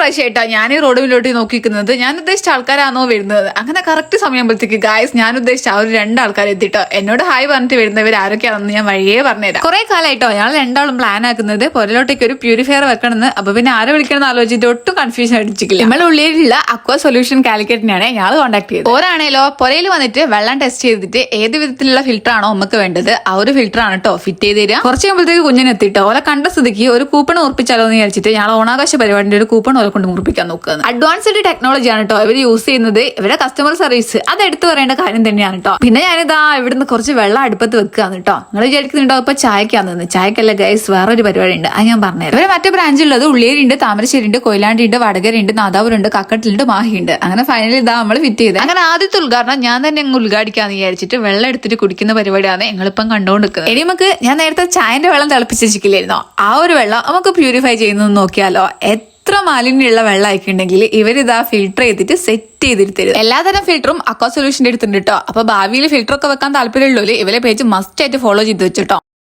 പ്രാവശ്യമായിട്ടോ ഞാൻ ഈ റോഡിലോട്ട് നോക്കിക്കുന്നത്. ഞാൻ ഉദ്ദേശിച്ച ആൾക്കാരാണോ വരുന്നത്? അങ്ങനെ കറക്റ്റ് സമയമ്പോഴത്തേക്ക് ഗായ്സ് ഞാൻ ഉദ്ദേശിച്ച ആ ഒരു 2 ആൾക്കാർ എത്തിട്ടോ. എന്നോട് ഹായ് പറഞ്ഞിട്ട് വരുന്നവർ ആരൊക്കെയാണെന്ന് ഞാൻ വഴിയേ പറഞ്ഞുതരാം. കുറെ കാലമായിട്ടോ ഞങ്ങൾ 2 ആളും പ്ലാൻ ആക്കുന്നത് പുറലോട്ടേക്ക് ഒരു പ്യൂരിഫയർ വെക്കണമെന്ന്. അപ്പൊ പിന്നെ ആരെ വിളിക്കണമെന്ന് ആലോചിച്ചിട്ട് ഒട്ടും കൺഫ്യൂഷൻ അടിച്ചിട്ടില്ല. നമ്മുടെ ഉള്ളിലുള്ള അക്വ സൊല്യൂഷൻ കാലിക്കറ്റിനെയാണ് ഞങ്ങൾ കോൺടാക്ട് ചെയ്തത്. ഓരാണേലോ പുറയിൽ വന്നിട്ട് വെള്ളം ടെസ്റ്റ് ചെയ്തിട്ട് ഏത് വിധത്തിലുള്ള ഫിൽറ്റർ ആണോ നമുക്ക് വേണ്ടത് ആ ഒരു ഫിൽറ്റർ ആണ് കേട്ടോ ഫിറ്റ് ചെയ്ത് തരിക. കുറച്ച് കഴിയുമ്പോഴത്തേക്ക് കുഞ്ഞിനെത്തിട്ടോ. ഓലെ കണ്ട സ്ഥിതിക്ക് ഒരു കൂപ്പൺ ഉറപ്പിച്ചാലോ എന്ന് വിചാരിച്ചിട്ട് ഞങ്ങൾ ഓണാഘോഷ പരിപാടിയുടെ ഒരു കൂപ്പൺ ഓലെ കൊണ്ട് മുറിപ്പിക്കാൻ നോക്കുന്നത്. അഡ്വാൻസ്ഡ് ടെക്നോളജിയാണ് കേട്ടോ ഇവർ യൂസ് ചെയ്യുന്നത്. ഇവരുടെ കസ്റ്റമർ സർവീസ് അത് എടുത്തു പറയേണ്ട കാര്യം തന്നെയാണ് കേട്ടോ. പിന്നെ ഞാനിതാ ഇവിടുന്ന് കുറച്ച് വെള്ളം അടുപ്പത്ത് വെക്കുകയാണ് കേട്ടോ. നിങ്ങൾ വിചാരിക്കുന്നുണ്ടോ ഇപ്പൊ ചായക്കാന്ന്? ചായക്കല്ല ഗൈസ്, വേറൊരു പരിപാടി ഉണ്ട്, അത് ഞാൻ പറഞ്ഞുതരാം. ഇവരെ മറ്റു ബ്രാഞ്ചുള്ളത് ഉള്ളിയേരി ഉണ്ട്, താമരശ്ശേരി ഉണ്ട്, കൊയിലാണ്ടി ഉണ്ട്, വടകര ഉണ്ട്, നാദാപുരം, കക്കട്ടിലുണ്ട്, മാഹി ഉണ്ട്. അങ്ങനെ ഫൈനലി ഇതാ നമ്മൾ ഫിറ്റ് ചെയ്ത്. അങ്ങനെ ആദ്യത്തെ ഉദ്ഘാടനം ഞാൻ തന്നെ അങ്ങ് ഉദ്ഘാടിക്കാന്ന് വിചാരിച്ചിട്ട് വെള്ളം എടുത്തിട്ട് കുടിക്കുന്ന പരിപാടിയാണ് ഞങ്ങളിപ്പം കണ്ടുകൊണ്ടിരിക്കുന്നത്. ഇനി നമുക്ക് ഞാൻ നേരത്തെ ചായന്റെ വെള്ളം തിളപ്പിച്ചിരിക്കില്ലായിരുന്നോ, ആ ഒരു വെള്ളം നമുക്ക് പ്യൂരിഫൈ ചെയ്യുന്നത് നോക്കിയാലോ. എത്ര മാലിന്യമുള്ള വെള്ളം ആയിട്ടുണ്ടെങ്കിൽ ഇവരിതാ ഫിൽട്ടർ ചെയ്തിട്ട് സെറ്റ് ചെയ്തിട്ട് തരും. എല്ലാതരം ഫിൽറ്ററും അക്വാ സൊല്യൂഷന്റെ അടുത്തുണ്ട് കേട്ടോ. അപ്പൊ ഭാവിയിൽ ഫിൽറ്റർ ഒക്കെ വെക്കാൻ താല്പര്യമുള്ളൂ ഇവരെ പേജ് മസ്റ്റ് ആയിട്ട് ഫോളോ ചെയ്ത് വെച്ചിട്ടോ.